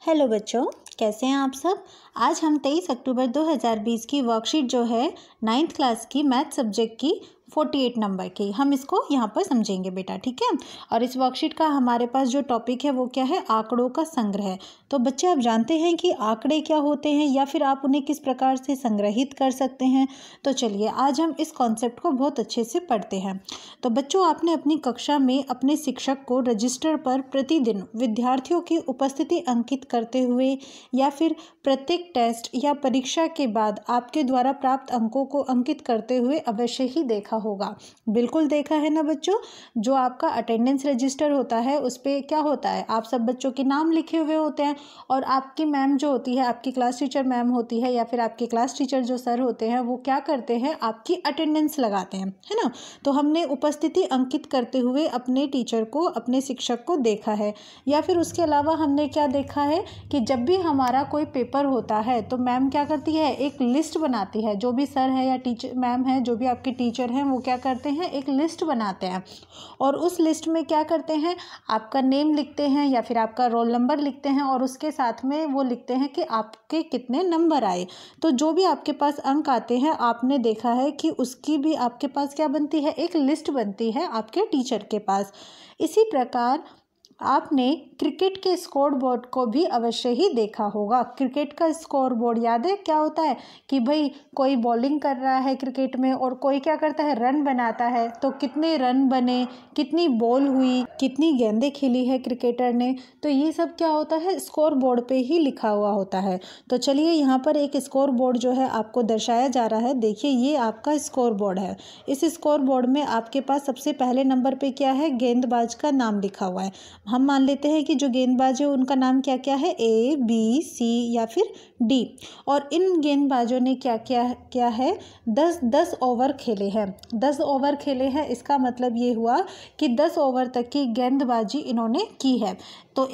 Hello बच्चों, कैसे हैं आप सब। आज हम 23 अक्टूबर 2020 की वर्कशीट जो है 9th क्लास की मैथ सब्जेक्ट की 48 नंबर की हम इसको यहाँ पर समझेंगे बेटा, ठीक है। और इस वर्कशीट का हमारे पास जो टॉपिक है वो क्या है, आंकड़ों का संग्रह। तो बच्चे आप जानते हैं कि आंकड़े क्या होते हैं या फिर आप उन्हें किस प्रकार से संग्रहित कर सकते हैं। तो चलिए आज हम इस कॉन्सेप्ट को बहुत अच्छे से पढ़ते हैं। तो बच्चों, आपने अपनी कक्षा में अपने शिक्षक को रजिस्टर पर प्रतिदिन विद्यार्थियों की उपस्थिति अंकित करते हुए या फिर प्रत्येक टेस्ट या परीक्षा के बाद आपके द्वारा प्राप्त अंकों को अंकित करते हुए अवश्य ही देखा होगा। बिल्कुल देखा है ना बच्चों। जो आपका अटेंडेंस रजिस्टर होता है उस पर क्या होता है, आप सब बच्चों के नाम लिखे हुए होते हैं और आपकी मैम जो होती है, आपकी क्लास टीचर मैम होती है या फिर आपके क्लास टीचर जो सर होते हैं वो क्या करते हैं, आपकी अटेंडेंस लगाते हैं, है ना। तो हमने उपस्थिति अंकित करते हुए अपने टीचर को, अपने शिक्षक को देखा है। या फिर उसके अलावा हमने क्या देखा है कि जब भी हमारा कोई पेपर होता है तो मैम क्या करती है, एक लिस्ट बनाती है। जो भी सर है या टीचर मैम है, जो भी आपके टीचर हैं वो क्या करते हैं, एक लिस्ट बनाते हैं और उस लिस्ट में क्या करते हैं, आपका नेम लिखते हैं या फिर आपका रोल नंबर लिखते हैं और उसके साथ में वो लिखते हैं कि आपके कितने नंबर आए। तो जो भी आपके पास अंक आते हैं, आपने देखा है कि उसकी भी आपके पास क्या बनती है, एक लिस्ट बनती है आपके टीचर के पास। इसी प्रकार आपने क्रिकेट के स्कोर बोर्ड को भी अवश्य ही देखा होगा। क्रिकेट का स्कोर बोर्ड याद है क्या होता है कि भाई कोई बॉलिंग कर रहा है क्रिकेट में और कोई क्या करता है, रन बनाता है। तो कितने रन बने, कितनी बॉल हुई, कितनी गेंदें खेली है क्रिकेटर ने, तो ये सब क्या होता है, स्कोर बोर्ड पे ही लिखा हुआ होता है। तो चलिए यहाँ पर एक स्कोर बोर्ड जो है आपको दर्शाया जा रहा है। देखिए ये आपका स्कोर बोर्ड है। इस स्कोर बोर्ड में आपके पास सबसे पहले नंबर पे क्या है, गेंदबाज का नाम लिखा हुआ है। हम मान लेते हैं कि जो गेंदबाज है उनका नाम क्या क्या है, ए बी सी या फिर डी। और इन गेंदबाजों ने क्या क्या है, 10 ओवर खेले हैं। 10 ओवर खेले हैं, इसका मतलब ये हुआ कि 10 ओवर तक की गेंदबाजी इन्होंने की है। तो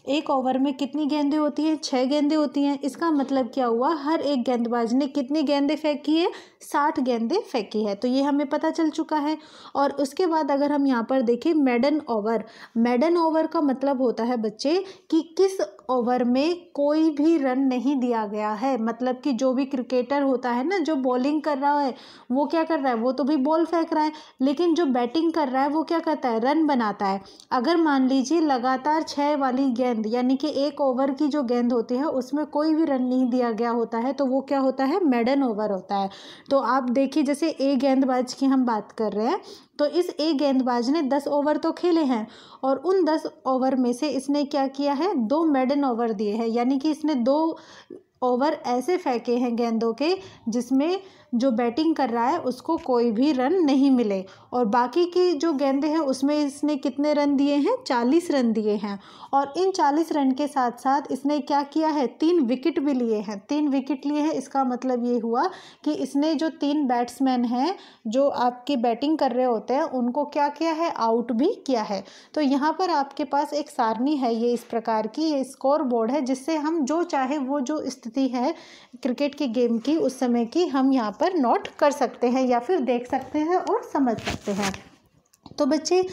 एक ओवर में कितनी गेंदें होती हैं, 6 गेंदें होती हैं। इसका मतलब क्या हुआ, हर एक गेंदबाज ने कितनी गेंदें फेंकी है, 60 गेंदें फेंकी है। तो ये हमें पता चल चुका है। और उसके बाद अगर हम यहाँ पर देखें मेडन ओवर का मतलब होता है बच्चे कि किस ओवर में कोई भी रन नहीं दिया गया है। मतलब कि जो भी क्रिकेटर होता है ना, जो बॉलिंग कर रहा है वो क्या कर रहा है, वो तो भी बॉल फेंक रहा है, लेकिन जो बैटिंग कर रहा है वो क्या करता है, रन बनाता है। अगर मान लीजिए लगातार 6 वाली गेंद यानी कि एक ओवर की जो गेंद होती है उसमें कोई भी रन नहीं दिया गया होता है तो वो क्या होता है, मेडन ओवर होता है। तो आप देखिए, जैसे एक गेंदबाज की हम बात कर रहे हैं, तो इस एक गेंदबाज ने 10 ओवर तो खेले हैं और उन 10 ओवर में से इसने क्या किया है, 2 मेडन ओवर दिए हैं। यानी कि इसने 2 ओवर ऐसे फेंके हैं गेंदों के जिसमें जो बैटिंग कर रहा है उसको कोई भी रन नहीं मिले। और बाकी की जो गेंदें हैं उसमें इसने कितने रन दिए हैं, 40 रन दिए हैं। और इन 40 रन के साथ साथ इसने क्या किया है, 3 विकेट भी लिए हैं। 3 विकेट लिए हैं, इसका मतलब ये हुआ कि इसने जो 3 बैट्समैन हैं जो आपकी बैटिंग कर रहे होते हैं उनको क्या किया है, आउट भी किया है। तो यहाँ पर आपके पास एक सारणी है, ये इस प्रकार की, ये स्कोर बोर्ड है जिससे हम जो चाहे वो जो स्थिति है क्रिकेट की गेम की उस समय की हम यहाँ पर नोट कर सकते हैं या फिर देख सकते हैं और समझ सकते हैं। तो बच्चे,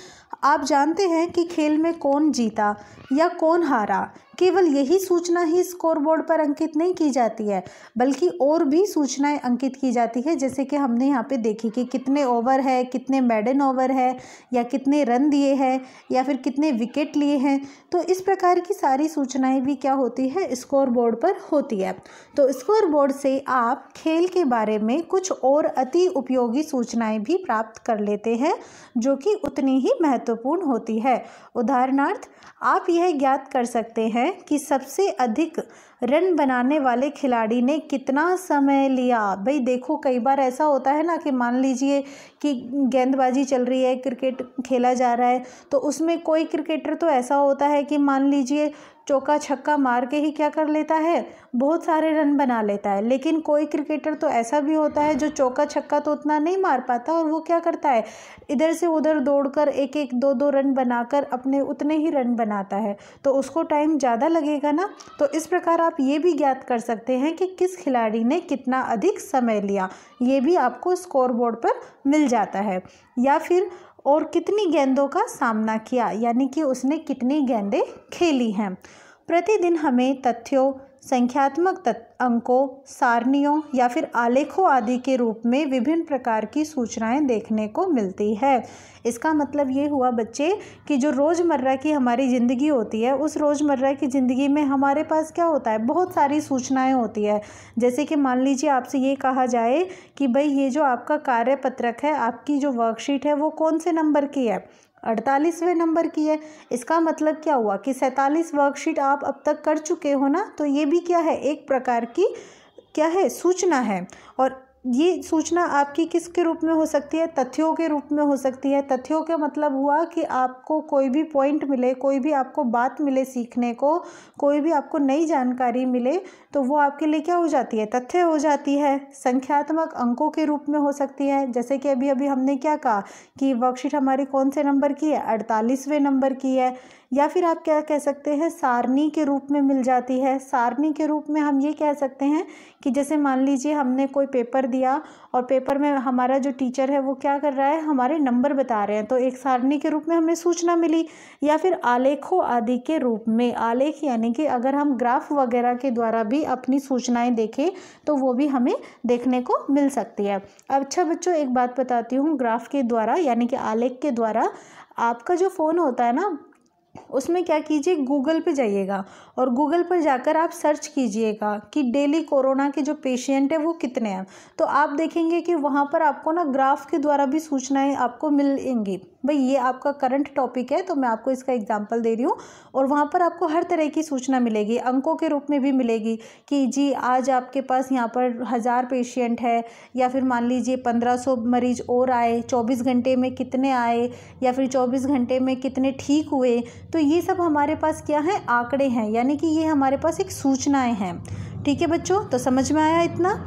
आप जानते हैं कि खेल में कौन जीता या कौन हारा, केवल यही सूचना ही स्कोर बोर्ड पर अंकित नहीं की जाती है बल्कि और भी सूचनाएं अंकित की जाती है। जैसे कि हमने यहाँ पे देखी कि कितने ओवर है, कितने मेडन ओवर है, या कितने रन दिए हैं, या फिर कितने विकेट लिए हैं। तो इस प्रकार की सारी सूचनाएं भी क्या होती है, स्कोर बोर्ड पर होती है। तो स्कोर बोर्ड से आप खेल के बारे में कुछ और अति उपयोगी सूचनाएं भी प्राप्त कर लेते हैं जो कि उतनी ही महत्वपूर्ण होती है। उदाहरणार्थ, आप यह ज्ञात कर सकते हैं कि सबसे अधिक रन बनाने वाले खिलाड़ी ने कितना समय लिया। भाई देखो, कई बार ऐसा होता है ना कि मान लीजिए कि गेंदबाजी चल रही है, क्रिकेट खेला जा रहा है, तो उसमें कोई क्रिकेटर तो ऐसा होता है कि मान लीजिए चौका छक्का मार के ही क्या कर लेता है, बहुत सारे रन बना लेता है। लेकिन कोई क्रिकेटर तो ऐसा भी होता है जो चौका छक्का तो उतना नहीं मार पाता और वो क्या करता है, इधर से उधर दौड़कर 1-1 2-2 रन बनाकर अपने उतने ही रन बनाता है, तो उसको टाइम ज़्यादा लगेगा ना। तो इस प्रकार आप ये भी ज्ञात कर सकते हैं कि किस खिलाड़ी ने कितना अधिक समय लिया, ये भी आपको स्कोर बोर्ड पर मिल जाता है। या फिर और कितनी गेंदों का सामना किया, यानी कि उसने कितनी गेंदें खेली हैं। प्रतिदिन हमें तथ्यों, संख्यात्मक अंकों, सारणियों या फिर आलेखों आदि के रूप में विभिन्न प्रकार की सूचनाएं देखने को मिलती है। इसका मतलब ये हुआ बच्चे कि जो रोज़मर्रा की हमारी ज़िंदगी होती है, उस रोज़मर्रा की ज़िंदगी में हमारे पास क्या होता है, बहुत सारी सूचनाएं होती है। जैसे कि मान लीजिए आपसे ये कहा जाए कि भाई ये जो आपका कार्यपत्रक है, आपकी जो वर्कशीट है वो कौन से नंबर की है, 48वें नंबर की है। इसका मतलब क्या हुआ कि 47 वर्कशीट आप अब तक कर चुके हो ना। तो ये भी क्या है, एक प्रकार की क्या है, सूचना है। और ये सूचना आपकी किसके रूप में हो सकती है, तथ्यों के रूप में हो सकती है। तथ्यों का मतलब हुआ कि आपको कोई भी पॉइंट मिले, कोई भी आपको बात मिले सीखने को, कोई भी आपको नई जानकारी मिले, तो वो आपके लिए क्या हो जाती है, तथ्य हो जाती है। संख्यात्मक अंकों के रूप में हो सकती है, जैसे कि अभी अभी हमने क्या कहा कि वर्कशीट हमारी कौन से नंबर की है, 48वें नंबर की है। या फिर आप क्या कह सकते हैं, सारणी के रूप में मिल जाती है। सारणी के रूप में हम ये कह सकते हैं कि जैसे मान लीजिए हमने कोई पेपर दिया और पेपर में हमारा जो टीचर है वो क्या कर रहा है, हमारे नंबर बता रहे हैं, तो एक सारणी के रूप में हमें सूचना मिली। या फिर आलेखों आदि के रूप में, आलेख यानी कि अगर हम ग्राफ वगैरह के द्वारा भी अपनी सूचनाएं देखें तो वो भी हमें देखने को मिल सकती है। अच्छा बच्चों, एक बात बताती हूँ, ग्राफ के द्वारा यानी कि आलेख के द्वारा आपका जो फ़ोन होता है ना, उसमें क्या कीजिए, गूगल पे जाइएगा और गूगल पर जाकर आप सर्च कीजिएगा कि डेली कोरोना के जो पेशेंट है वो कितने हैं। तो आप देखेंगे कि वहाँ पर आपको ना ग्राफ के द्वारा भी सूचनाएं आपको मिलेंगी। भाई ये आपका करंट टॉपिक है तो मैं आपको इसका एग्जांपल दे रही हूँ। और वहाँ पर आपको हर तरह की सूचना मिलेगी, अंकों के रूप में भी मिलेगी कि जी आज आपके पास यहाँ पर 1000 पेशेंट है, या फिर मान लीजिए 1500 मरीज और आए, 24 घंटे में कितने आए, या फिर 24 घंटे में कितने ठीक हुए। तो ये सब हमारे पास क्या है, आंकड़े हैं, यानी कि ये हमारे पास एक सूचनाएं हैं। ठीक है बच्चों, तो समझ में आया इतना।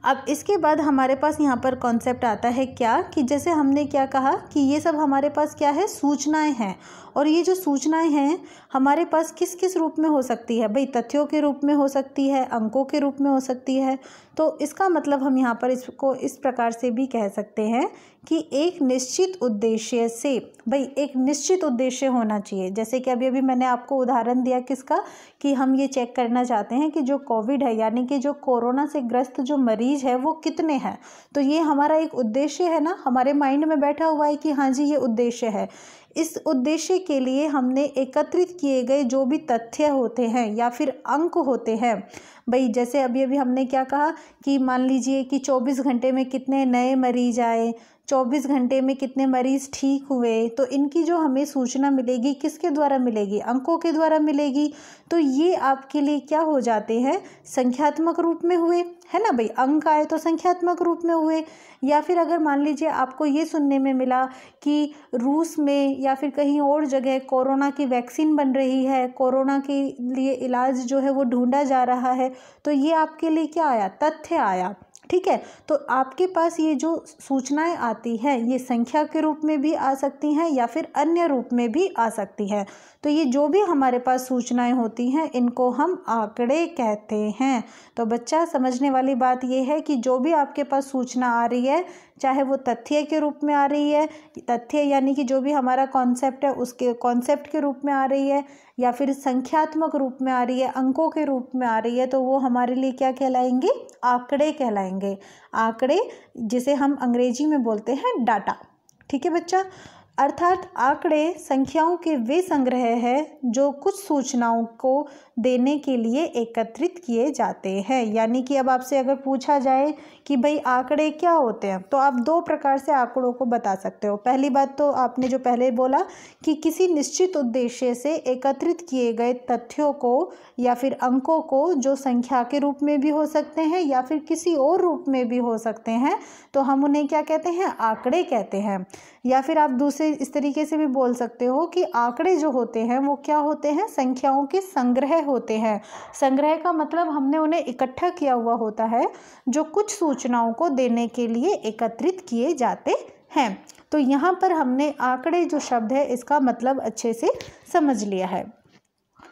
अब इसके बाद हमारे पास यहाँ पर कॉन्सेप्ट आता है क्या, कि जैसे हमने क्या कहा कि ये सब हमारे पास क्या है, सूचनाएं हैं। और ये जो सूचनाएं हैं हमारे पास किस किस रूप में हो सकती है, भाई तथ्यों के रूप में हो सकती है, अंकों के रूप में हो सकती है। तो इसका मतलब हम यहाँ पर इसको इस प्रकार से भी कह सकते हैं कि एक निश्चित उद्देश्य से, भाई एक निश्चित उद्देश्य होना चाहिए। जैसे कि अभी अभी मैंने आपको उदाहरण दिया किसका, कि हम ये चेक करना चाहते हैं कि जो कोविड है यानी कि जो कोरोना से ग्रस्त जो मरीज है वो कितने हैं। तो ये हमारा एक उद्देश्य है ना, हमारे माइंड में बैठा हुआ है कि हाँ जी ये उद्देश्य है। इस उद्देश्य के लिए हमने एकत्रित किए गए जो भी तथ्य होते हैं या फिर अंक होते हैं, भाई जैसे अभी अभी हमने क्या कहा कि मान लीजिए कि 24 घंटे में कितने नए मरीज आए, 24 घंटे में कितने मरीज ठीक हुए, तो इनकी जो हमें सूचना मिलेगी किसके द्वारा मिलेगी, अंकों के द्वारा मिलेगी। तो ये आपके लिए क्या हो जाते हैं, संख्यात्मक रूप में हुए, है ना भाई, अंक आए तो संख्यात्मक रूप में हुए। या फिर अगर मान लीजिए आपको ये सुनने में मिला कि रूस में या फिर कहीं और जगह कोरोना की वैक्सीन बन रही है, कोरोना के लिए इलाज जो है वो ढूंढा जा रहा है, तो ये आपके लिए क्या आया, तथ्य आया। ठीक है, तो आपके पास ये जो सूचनाएं आती हैं ये संख्या के रूप में भी आ सकती हैं या फिर अन्य रूप में भी आ सकती हैं। तो ये जो भी हमारे पास सूचनाएं होती हैं इनको हम आंकड़े कहते हैं। तो बच्चा समझने वाली बात ये है कि जो भी आपके पास सूचना आ रही है, चाहे वो तथ्य के रूप में आ रही है, तथ्य यानी कि जो भी हमारा कॉन्सेप्ट है उसके कॉन्सेप्ट के रूप में आ रही है, या फिर संख्यात्मक रूप में आ रही है, अंकों के रूप में आ रही है, तो वो हमारे लिए क्या कहलाएंगे, आंकड़े कहलाएंगे। आंकड़े जिसे हम अंग्रेजी में बोलते हैं डाटा। ठीक है बच्चा, अर्थात आंकड़े संख्याओं के वे संग्रह है जो कुछ सूचनाओं को देने के लिए एकत्रित किए जाते हैं। यानी कि अब आपसे अगर पूछा जाए कि भाई आंकड़े क्या होते हैं, तो आप दो प्रकार से आंकड़ों को बता सकते हो। पहली बात तो आपने जो पहले बोला कि किसी निश्चित उद्देश्य से एकत्रित किए गए तथ्यों को या फिर अंकों को, जो संख्या के रूप में भी हो सकते हैं या फिर किसी और रूप में भी हो सकते हैं, तो हम उन्हें क्या कहते हैं, आंकड़े कहते हैं। या फिर आप दूसरे इस तरीके से भी बोल सकते हो कि आंकड़े जो होते हैं वो क्या होते हैं, संख्याओं के संग्रह होते हैं। संग्रह का मतलब हमने उन्हें इकट्ठा किया हुआ होता है जो कुछ सूचनाओं को देने के लिए एकत्रित किए जाते हैं। तो यहाँ पर हमने आंकड़े जो शब्द है इसका मतलब अच्छे से समझ लिया है।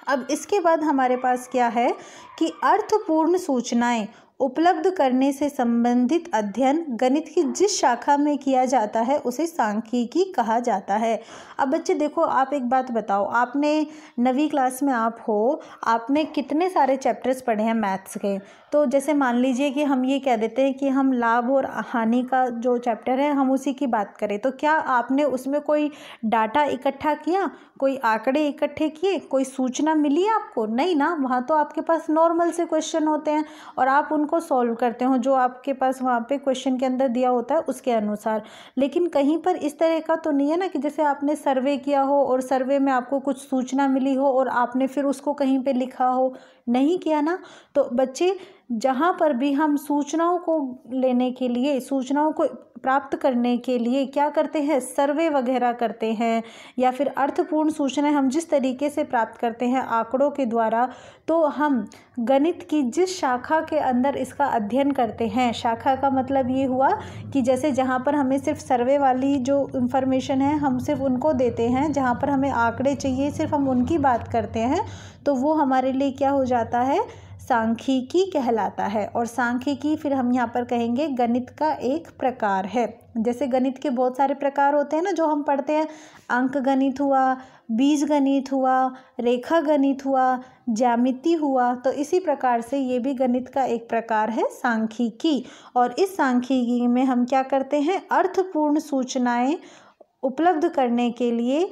अब इसके बाद हमारे पास क्या है कि अर्थपूर्ण सूचनाएं उपलब्ध करने से संबंधित अध्ययन गणित की जिस शाखा में किया जाता है उसे सांख्यिकी कहा जाता है। अब बच्चे देखो, आप एक बात बताओ, आपने 9वीं क्लास में आप हो, आपने कितने सारे चैप्टर्स पढ़े हैं मैथ्स के। तो जैसे मान लीजिए कि हम ये कह देते हैं कि हम लाभ और हानि का जो चैप्टर है हम उसी की बात करें, तो क्या आपने उसमें कोई डाटा इकट्ठा किया, कोई आंकड़े इकट्ठे किए, कोई सूचना मिली आपको? नहीं ना, वहाँ तो आपके पास नॉर्मल से क्वेश्चन होते हैं और आप उनको सॉल्व करते हो जो आपके पास वहाँ पे क्वेश्चन के अंदर दिया होता है उसके अनुसार। लेकिन कहीं पर इस तरह का तो नहीं है ना कि जैसे आपने सर्वे किया हो और सर्वे में आपको कुछ सूचना मिली हो और आपने फिर उसको कहीं पे लिखा हो, नहीं किया ना। तो बच्चे, जहाँ पर भी हम सूचनाओं को लेने के लिए, सूचनाओं को प्राप्त करने के लिए क्या करते हैं, सर्वे वगैरह करते हैं, या फिर अर्थपूर्ण सूचनाएं हम जिस तरीके से प्राप्त करते हैं आंकड़ों के द्वारा, तो हम गणित की जिस शाखा के अंदर इसका अध्ययन करते हैं, शाखा का मतलब ये हुआ कि जैसे जहाँ पर हमें सिर्फ सर्वे वाली जो इंफॉर्मेशन है हम सिर्फ उनको देते हैं, जहाँ पर हमें आंकड़े चाहिए सिर्फ हम उनकी बात करते हैं, तो वो हमारे लिए क्या हो जाता है, सांख्यिकी कहलाता है। और सांख्यिकी फिर हम यहाँ पर कहेंगे गणित का एक प्रकार है। जैसे गणित के बहुत सारे प्रकार होते हैं ना जो हम पढ़ते हैं, अंक गणित हुआ, बीज गणित हुआ, रेखा गणित हुआ, ज्यामिति हुआ, तो इसी प्रकार से ये भी गणित का एक प्रकार है सांख्यिकी। और इस सांख्यिकी में हम क्या करते हैं, अर्थपूर्ण सूचनाएं उपलब्ध करने के लिए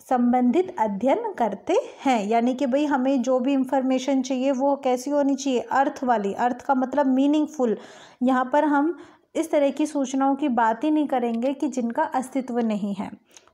संबंधित अध्ययन करते हैं। यानी कि भाई हमें जो भी इंफॉर्मेशन चाहिए वो कैसी होनी चाहिए, अर्थ वाली। अर्थ का मतलब मीनिंगफुल। यहाँ पर हम इस तरह की सूचनाओं की बात ही नहीं करेंगे कि जिनका अस्तित्व नहीं है।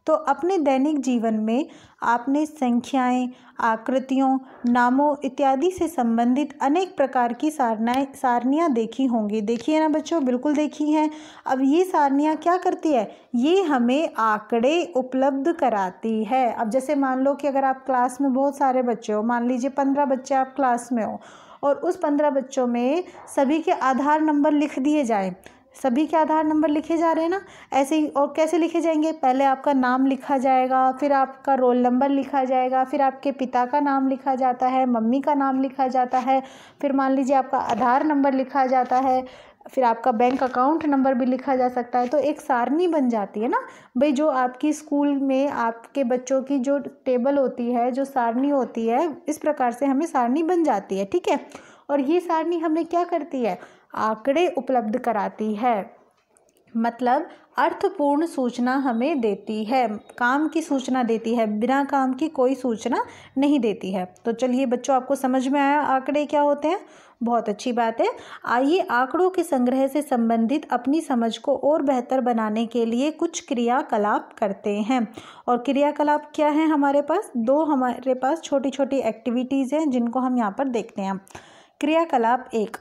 तो अपने दैनिक जीवन में आपने संख्याएं, आकृतियों, नामों इत्यादि से संबंधित अनेक प्रकार की सारनियाँ देखी होंगी। देखी है ना बच्चों, बिल्कुल देखी हैं। अब ये सारनियाँ क्या करती है, ये हमें आंकड़े उपलब्ध कराती है। अब जैसे मान लो कि अगर आप क्लास में बहुत सारे बच्चे हो, मान लीजिए 15 बच्चे आप क्लास में हो, और उस 15 बच्चों में सभी के आधार नंबर लिख दिए जाएँ, सभी के आधार नंबर लिखे जा रहे हैं ना, ऐसे ही। और कैसे लिखे जाएंगे, पहले आपका नाम लिखा जाएगा, फिर आपका रोल नंबर लिखा जाएगा, फिर आपके पिता का नाम लिखा जाता है, मम्मी का नाम लिखा जाता है, फिर मान लीजिए आपका आधार नंबर लिखा जाता है, फिर आपका बैंक अकाउंट नंबर भी लिखा जा सकता है। तो एक सारनी बन जाती है ना भाई, जो आपकी स्कूल में आपके बच्चों की जो टेबल होती है, जो सारनी होती है, इस प्रकार से हमें सारनी बन जाती है, ठीक है। और ये सारनी हमें क्या करती है, आंकड़े उपलब्ध कराती है, मतलब अर्थपूर्ण सूचना हमें देती है, काम की सूचना देती है, बिना काम की कोई सूचना नहीं देती है। तो चलिए बच्चों, आपको समझ में आया आंकड़े क्या होते हैं, बहुत अच्छी बात है। आइए आंकड़ों के संग्रह से संबंधित अपनी समझ को और बेहतर बनाने के लिए कुछ क्रियाकलाप करते हैं। और क्रियाकलाप क्या है हमारे पास, दो हमारे पास छोटी छोटी एक्टिविटीज़ हैं जिनको हम यहाँ पर देखते हैं। क्रियाकलाप 1,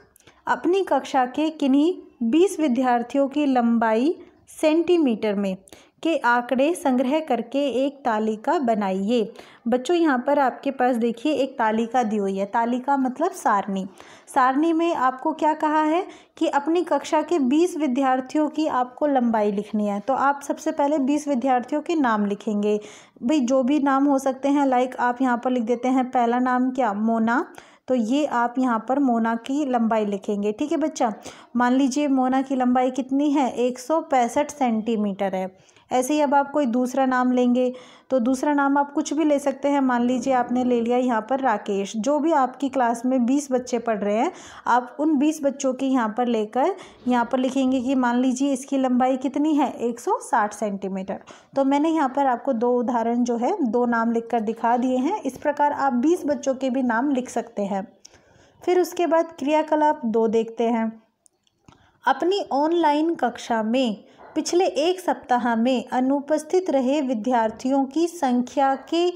अपनी कक्षा के किन्हीं 20 विद्यार्थियों की लंबाई सेंटीमीटर में के आंकड़े संग्रह करके एक तालिका बनाइए। बच्चों यहाँ पर आपके पास देखिए एक तालिका दी हुई है। तालिका मतलब सारणी। सारणी में आपको क्या कहा है कि अपनी कक्षा के 20 विद्यार्थियों की आपको लंबाई लिखनी है। तो आप सबसे पहले 20 विद्यार्थियों के नाम लिखेंगे। भाई जो भी नाम हो सकते हैं, लाइक आप यहाँ पर लिख देते हैं पहला नाम क्या, मोना, तो ये आप यहाँ पर मोना की लंबाई लिखेंगे, ठीक है बच्चा। मान लीजिए मोना की लंबाई कितनी है, 165 सेंटीमीटर है। ऐसे ही अब आप कोई दूसरा नाम लेंगे, तो दूसरा नाम आप कुछ भी ले सकते हैं। मान लीजिए आपने ले लिया यहाँ पर राकेश। जो भी आपकी क्लास में 20 बच्चे पढ़ रहे हैं, आप उन 20 बच्चों की यहाँ पर लेकर यहाँ पर लिखेंगे कि मान लीजिए इसकी लंबाई कितनी है, 160 सेंटीमीटर। तो मैंने यहाँ पर आपको दो उदाहरण जो है, दो नाम लिख कर दिखा दिए हैं। इस प्रकार आप 20 बच्चों के भी नाम लिख सकते हैं। फिर उसके बाद क्रियाकलाप 2 देखते हैं। अपनी ऑनलाइन कक्षा में पिछले एक सप्ताह में अनुपस्थित रहे विद्यार्थियों की संख्या के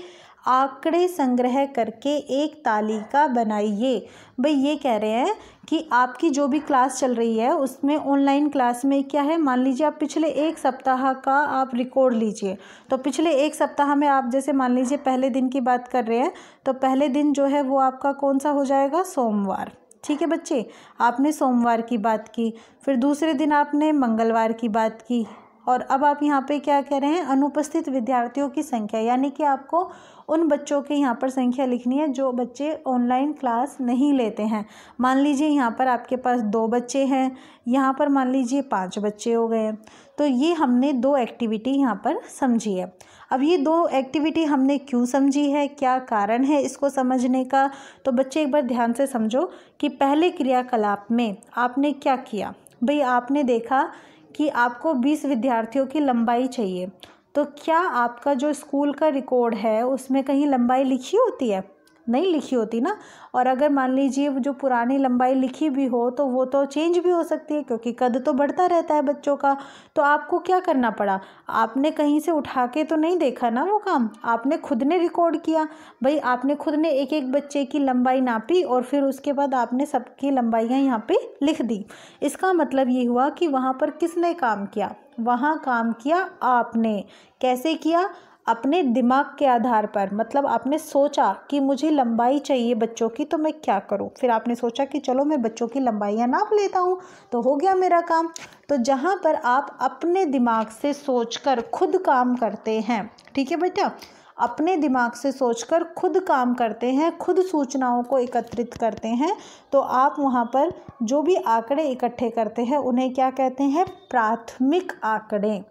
आंकड़े संग्रह करके एक तालिका बनाइए। भाई ये कह रहे हैं कि आपकी जो भी क्लास चल रही है उसमें ऑनलाइन क्लास में क्या है, मान लीजिए आप पिछले एक सप्ताह का आप रिकॉर्ड लीजिए। तो पिछले एक सप्ताह में आप जैसे मान लीजिए पहले दिन की बात कर रहे हैं, तो पहले दिन जो है वो आपका कौन सा हो जाएगा, सोमवार, ठीक है बच्चे। आपने सोमवार की बात की। फिर दूसरे दिन आपने मंगलवार की बात की, और अब आप यहाँ पे क्या कह रहे हैं, अनुपस्थित विद्यार्थियों की संख्या, यानी कि आपको उन बच्चों की यहाँ पर संख्या लिखनी है जो बच्चे ऑनलाइन क्लास नहीं लेते हैं। मान लीजिए यहाँ पर आपके पास 2 बच्चे हैं, यहाँ पर मान लीजिए 5 बच्चे हो गए हैं। तो ये हमने 2 एक्टिविटी यहाँ पर समझी है। अब ये 2 एक्टिविटी हमने क्यों समझी है, क्या कारण है इसको समझने का, तो बच्चे एक बार ध्यान से समझो कि पहले क्रियाकलाप में आपने क्या किया। भाई आपने देखा कि आपको 20 विद्यार्थियों की लंबाई चाहिए, तो क्या आपका जो स्कूल का रिकॉर्ड है उसमें कहीं लंबाई लिखी होती है? नहीं लिखी होती ना। और अगर मान लीजिए जो पुरानी लंबाई लिखी भी हो तो वो तो चेंज भी हो सकती है, क्योंकि कद तो बढ़ता रहता है बच्चों का। तो आपको क्या करना पड़ा, आपने कहीं से उठा के तो नहीं देखा ना वो काम, आपने खुद ने रिकॉर्ड किया। भाई आपने खुद ने एक एक बच्चे की लंबाई नापी और फिर उसके बाद आपने सबकी लंबाइयाँ यहाँ पे लिख दी। इसका मतलब ये हुआ कि वहाँ पर किसने काम किया, वहाँ काम किया आपने। कैसे किया, अपने दिमाग के आधार पर, मतलब आपने सोचा कि मुझे लंबाई चाहिए बच्चों की, तो मैं क्या करूं। फिर आपने सोचा कि चलो मैं बच्चों की लंबाइयां नाप लेता हूं, तो हो गया मेरा काम। तो जहां पर आप अपने दिमाग से सोचकर खुद काम करते हैं, ठीक है बेटा, अपने दिमाग से सोचकर खुद काम करते हैं, खुद सूचनाओं को एकत्रित करते हैं, तो आप वहाँ पर जो भी आंकड़े इकट्ठे करते हैं उन्हें क्या कहते हैं, प्राथमिक आंकड़े।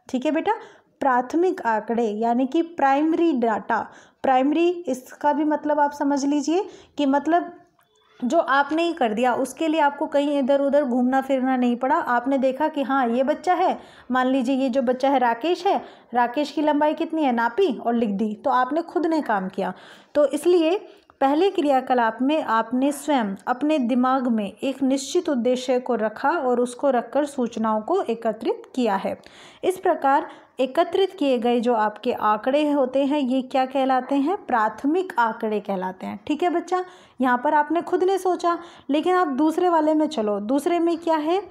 ठीक है बेटा, प्राथमिक आंकड़े यानी कि प्राइमरी डाटा। प्राइमरी, इसका भी मतलब आप समझ लीजिए कि मतलब जो आपने ही कर दिया, उसके लिए आपको कहीं इधर उधर घूमना फिरना नहीं पड़ा। आपने देखा कि हाँ ये बच्चा है, मान लीजिए ये जो बच्चा है राकेश है, राकेश की लंबाई कितनी है, नापी और लिख दी, तो आपने खुद ने काम किया। तो इसलिए पहले क्रियाकलाप में आपने स्वयं अपने दिमाग में एक निश्चित उद्देश्य को रखा और उसको रखकर सूचनाओं को एकत्रित किया है। इस प्रकार एकत्रित किए गए जो आपके आंकड़े होते हैं ये क्या कहलाते हैं, प्राथमिक आंकड़े कहलाते हैं। ठीक है बच्चा, यहाँ पर आपने खुद ने सोचा, लेकिन आप दूसरे वाले में चलो। दूसरे में क्या है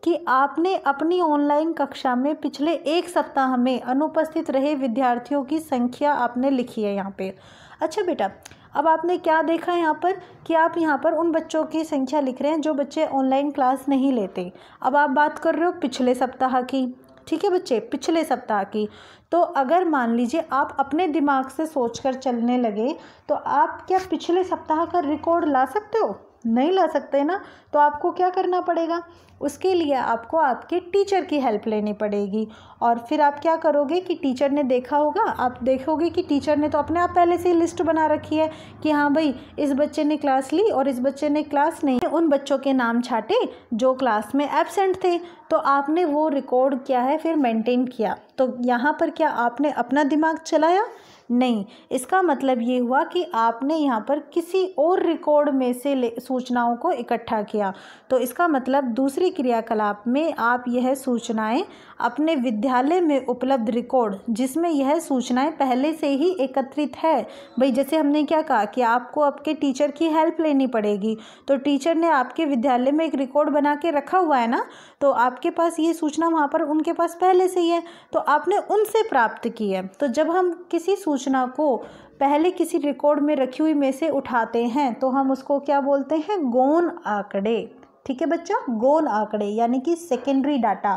कि आपने अपनी ऑनलाइन कक्षा में पिछले 1 सप्ताह में अनुपस्थित रहे विद्यार्थियों की संख्या आपने लिखी है यहाँ पे। अच्छा बेटा, अब आपने क्या देखा यहाँ पर कि आप यहाँ पर उन बच्चों की संख्या लिख रहे हैं जो बच्चे ऑनलाइन क्लास नहीं लेते। अब आप बात कर रहे हो पिछले सप्ताह की, ठीक है बच्चे, पिछले सप्ताह की। तो अगर मान लीजिए आप अपने दिमाग से सोचकर चलने लगे तो आप क्या पिछले सप्ताह का रिकॉर्ड ला सकते हो? नहीं ला सकते ना। तो आपको क्या करना पड़ेगा, उसके लिए आपको आपके टीचर की हेल्प लेनी पड़ेगी। और फिर आप क्या करोगे कि टीचर ने देखा होगा, आप देखोगे कि टीचर ने तो अपने आप पहले से ही लिस्ट बना रखी है कि हाँ भाई इस बच्चे ने क्लास ली और इस बच्चे ने क्लास नहीं। उन बच्चों के नाम छाटे जो क्लास में एब्सेंट थे, तो आपने वो रिकॉर्ड किया है, फिर मेंटेन किया। तो यहाँ पर क्या आपने अपना दिमाग चलाया? नहीं। इसका मतलब ये हुआ कि आपने यहाँ पर किसी और रिकॉर्ड में से सूचनाओं को इकट्ठा किया। तो इसका मतलब दूसरी क्रियाकलाप में आप यह सूचनाएं अपने विद्यालय में उपलब्ध रिकॉर्ड, जिसमें यह सूचनाएं पहले से ही एकत्रित है। भाई जैसे हमने क्या कहा कि आपको आपके टीचर की हेल्प लेनी पड़ेगी, तो टीचर ने आपके विद्यालय में एक रिकॉर्ड बना के रखा हुआ है ना, तो आपके पास ये सूचना वहाँ पर उनके पास पहले से ही है, तो आपने उनसे प्राप्त की है। तो जब हम किसी सूचना को पहले किसी रिकॉर्ड में रखी हुई में से उठाते हैं तो हम उसको क्या बोलते हैं, गौण आंकड़े। ठीक है बच्चा, गौण आंकड़े यानी कि सेकेंडरी डाटा।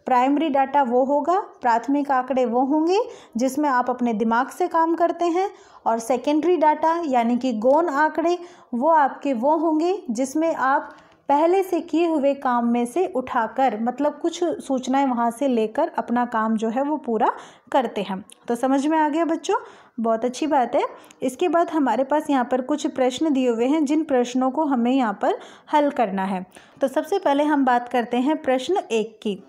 प्राइमरी डाटा वो होगा, प्राथमिक आंकड़े वो होंगे जिसमें आप अपने दिमाग से काम करते हैं, और सेकेंडरी डाटा यानी कि गौण आंकड़े वो आपके वो होंगे जिसमें आप पहले से किए हुए काम में से उठाकर, मतलब कुछ सूचनाएं वहाँ से लेकर अपना काम जो है वो पूरा करते हैं। तो समझ में आ गया बच्चों, बहुत अच्छी बात है। इसके बाद हमारे पास यहाँ पर कुछ प्रश्न दिए हुए हैं जिन प्रश्नों को हमें यहाँ पर हल करना है। तो सबसे पहले हम बात करते हैं प्रश्न 1 की।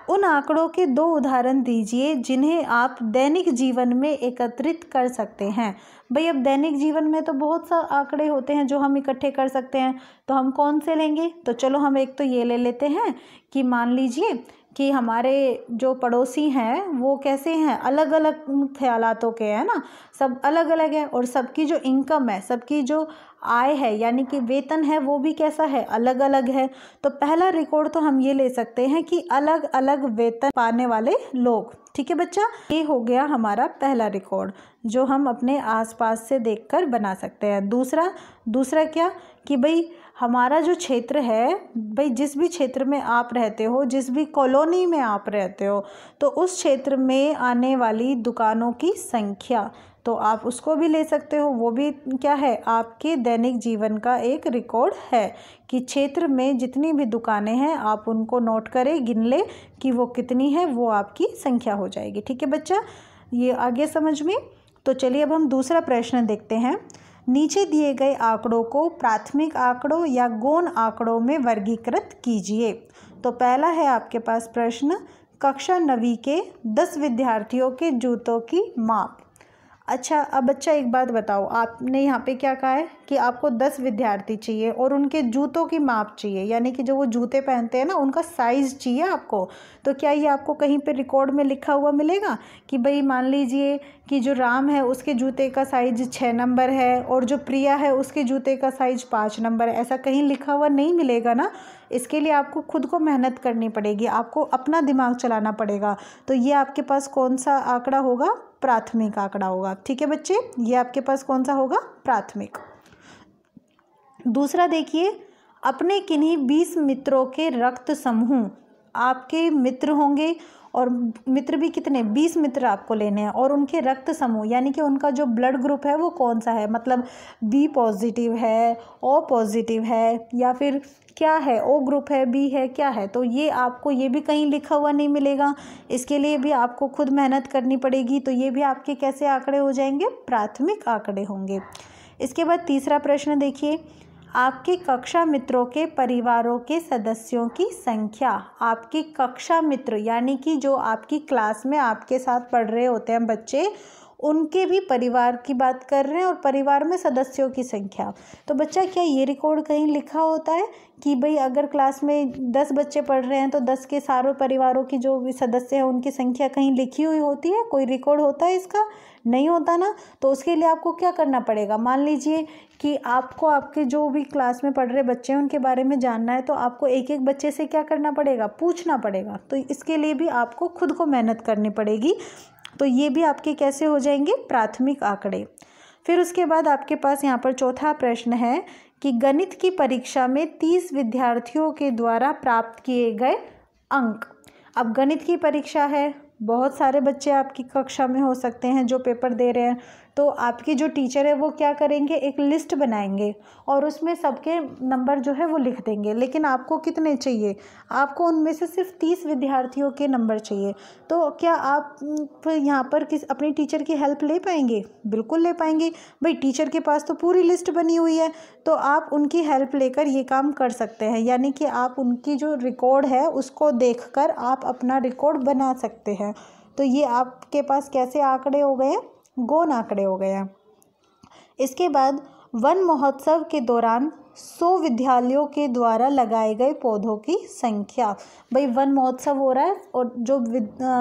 उन आंकड़ों के 2 उदाहरण दीजिए जिन्हें आप दैनिक जीवन में एकत्रित कर सकते हैं। भाई अब दैनिक जीवन में तो बहुत सा आंकड़े होते हैं जो हम इकट्ठे कर सकते हैं, तो हम कौन से लेंगे? तो चलो हम एक तो ये ले लेते हैं कि मान लीजिए कि हमारे जो पड़ोसी हैं वो कैसे हैं, अलग अलग ख्यालातों के हैं ना, सब अलग अलग है, और सबकी जो इनकम है, सबकी जो आय है यानी कि वेतन है वो भी कैसा है, अलग अलग है। तो पहला रिकॉर्ड तो हम ये ले सकते हैं कि अलग अलग वेतन पाने वाले लोग, ठीक है बच्चा, ये हो गया हमारा पहला रिकॉर्ड जो हम अपने आसपास से देखकर बना सकते हैं। दूसरा क्या कि भाई हमारा जो क्षेत्र है, भाई जिस भी क्षेत्र में आप रहते हो, जिस भी कॉलोनी में आप रहते हो, तो उस क्षेत्र में आने वाली दुकानों की संख्या, तो आप उसको भी ले सकते हो। वो भी क्या है, आपके दैनिक जीवन का एक रिकॉर्ड है कि क्षेत्र में जितनी भी दुकानें हैं आप उनको नोट करें, गिन ले कि वो कितनी है, वो आपकी संख्या हो जाएगी। ठीक है बच्चा, ये आगे समझ में। तो चलिए अब हम दूसरा प्रश्न देखते हैं। नीचे दिए गए आंकड़ों को प्राथमिक आंकड़ों या गौण आंकड़ों में वर्गीकृत कीजिए। तो पहला है आपके पास प्रश्न, कक्षा 9वीं के 10 विद्यार्थियों के जूतों की माप। अच्छा, अब बच्चा एक बात बताओ, आपने यहाँ पे क्या कहा है कि आपको 10 विद्यार्थी चाहिए और उनके जूतों की माप चाहिए, यानी कि जो वो जूते पहनते हैं ना उनका साइज़ चाहिए आपको। तो क्या ये आपको कहीं पे रिकॉर्ड में लिखा हुआ मिलेगा कि भाई मान लीजिए कि जो राम है उसके जूते का साइज 6 नंबर है और जो प्रिया है उसके जूते का साइज 5 नंबर है, ऐसा कहीं लिखा हुआ नहीं मिलेगा ना। इसके लिए आपको खुद को मेहनत करनी पड़ेगी, आपको अपना दिमाग चलाना पड़ेगा। तो ये आपके पास कौन सा आंकड़ा होगा, प्राथमिक आंकड़ा होगा। ठीक है बच्चे, ये आपके पास कौन सा होगा, प्राथमिक। दूसरा देखिए, अपने किन्हीं 20 मित्रों के रक्त समूह, आपके मित्र होंगे और मित्र भी कितने, 20 मित्र आपको लेने हैं, और उनके रक्त समूह यानी कि उनका जो ब्लड ग्रुप है वो कौन सा है, मतलब बी पॉजिटिव है, ओ पॉजिटिव है, या फिर क्या है, ओ ग्रुप है, बी है, क्या है। तो ये आपको ये भी कहीं लिखा हुआ नहीं मिलेगा, इसके लिए भी आपको खुद मेहनत करनी पड़ेगी। तो ये भी आपके कैसे आंकड़े हो जाएंगे, प्राथमिक आंकड़े होंगे। इसके बाद तीसरा प्रश्न देखिए, आपके कक्षा मित्रों के परिवारों के सदस्यों की संख्या। आपके कक्षा मित्र यानी कि जो आपकी क्लास में आपके साथ पढ़ रहे होते हैं बच्चे, उनके भी परिवार की बात कर रहे हैं और परिवार में सदस्यों की संख्या। तो बच्चा क्या ये रिकॉर्ड कहीं लिखा होता है कि भाई अगर क्लास में 10 बच्चे पढ़ रहे हैं तो 10 के सारों परिवारों की जो भी सदस्य हैं उनकी संख्या कहीं लिखी हुई होती है, कोई रिकॉर्ड होता है इसका, नहीं होता ना। तो उसके लिए आपको क्या करना पड़ेगा, मान लीजिए कि आपको आपके जो भी क्लास में पढ़ रहे बच्चे हैं उनके बारे में जानना है, तो आपको एक एक बच्चे से क्या करना पड़ेगा, पूछना पड़ेगा। तो इसके लिए भी आपको खुद को मेहनत करनी पड़ेगी। तो ये भी आपके कैसे हो जाएंगे, प्राथमिक आंकड़े। फिर उसके बाद आपके पास यहाँ पर चौथा प्रश्न है कि गणित की परीक्षा में 30 विद्यार्थियों के द्वारा प्राप्त किए गए अंक। अब गणित की परीक्षा है, बहुत सारे बच्चे आपकी कक्षा में हो सकते हैं जो पेपर दे रहे हैं, तो आपकी जो टीचर है वो क्या करेंगे, एक लिस्ट बनाएंगे और उसमें सबके नंबर जो है वो लिख देंगे। लेकिन आपको कितने चाहिए, आपको उनमें से सिर्फ 30 विद्यार्थियों के नंबर चाहिए। तो क्या आप यहाँ पर अपनी टीचर की हेल्प ले पाएंगे, बिल्कुल ले पाएंगे। भाई टीचर के पास तो पूरी लिस्ट बनी हुई है, तो आप उनकी हेल्प लेकर ये काम कर सकते हैं, यानी कि आप उनकी जो रिकॉर्ड है उसको देखकर आप अपना रिकॉर्ड बना सकते हैं। तो ये आपके पास कैसे आंकड़े हो गए, गौण आंकड़े हो गए हैं। इसके बाद वन महोत्सव के दौरान 100 विद्यालयों के द्वारा लगाए गए पौधों की संख्या। भाई वन महोत्सव हो रहा है और जो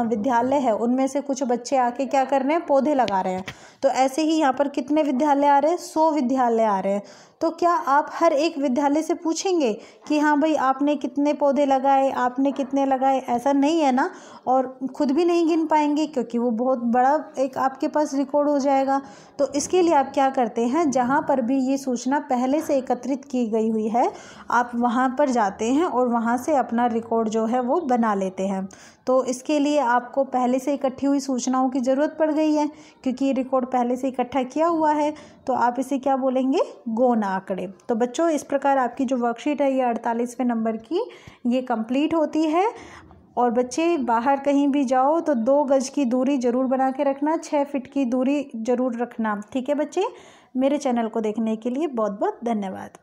विद्यालय है उनमें से कुछ बच्चे आके क्या कर रहे हैं, पौधे लगा रहे हैं। तो ऐसे ही यहाँ पर कितने विद्यालय आ रहे हैं, 100 विद्यालय आ रहे हैं। तो क्या आप हर एक विद्यालय से पूछेंगे कि हाँ भाई आपने कितने पौधे लगाए, आपने कितने लगाए, ऐसा नहीं है ना। और खुद भी नहीं गिन पाएंगे क्योंकि वो बहुत बड़ा एक आपके पास रिकॉर्ड हो जाएगा। तो इसके लिए आप क्या करते हैं, जहाँ पर भी ये सूचना पहले से एकत्रित की गई हुई है आप वहाँ पर जाते हैं और वहाँ से अपना रिकॉर्ड जो है वो बना लेते हैं। तो इसके लिए आपको पहले से इकट्ठी हुई सूचनाओं की ज़रूरत पड़ गई है क्योंकि ये रिकॉर्ड पहले से इकट्ठा किया हुआ है। तो आप इसे क्या बोलेंगे, गौण आंकड़े। तो बच्चों इस प्रकार आपकी जो वर्कशीट है ये 48वें नंबर की ये कंप्लीट होती है। और बच्चे बाहर कहीं भी जाओ तो 2 गज की दूरी ज़रूर बना के रखना, 6 फीट की दूरी ज़रूर रखना। ठीक है बच्चे, मेरे चैनल को देखने के लिए बहुत बहुत धन्यवाद।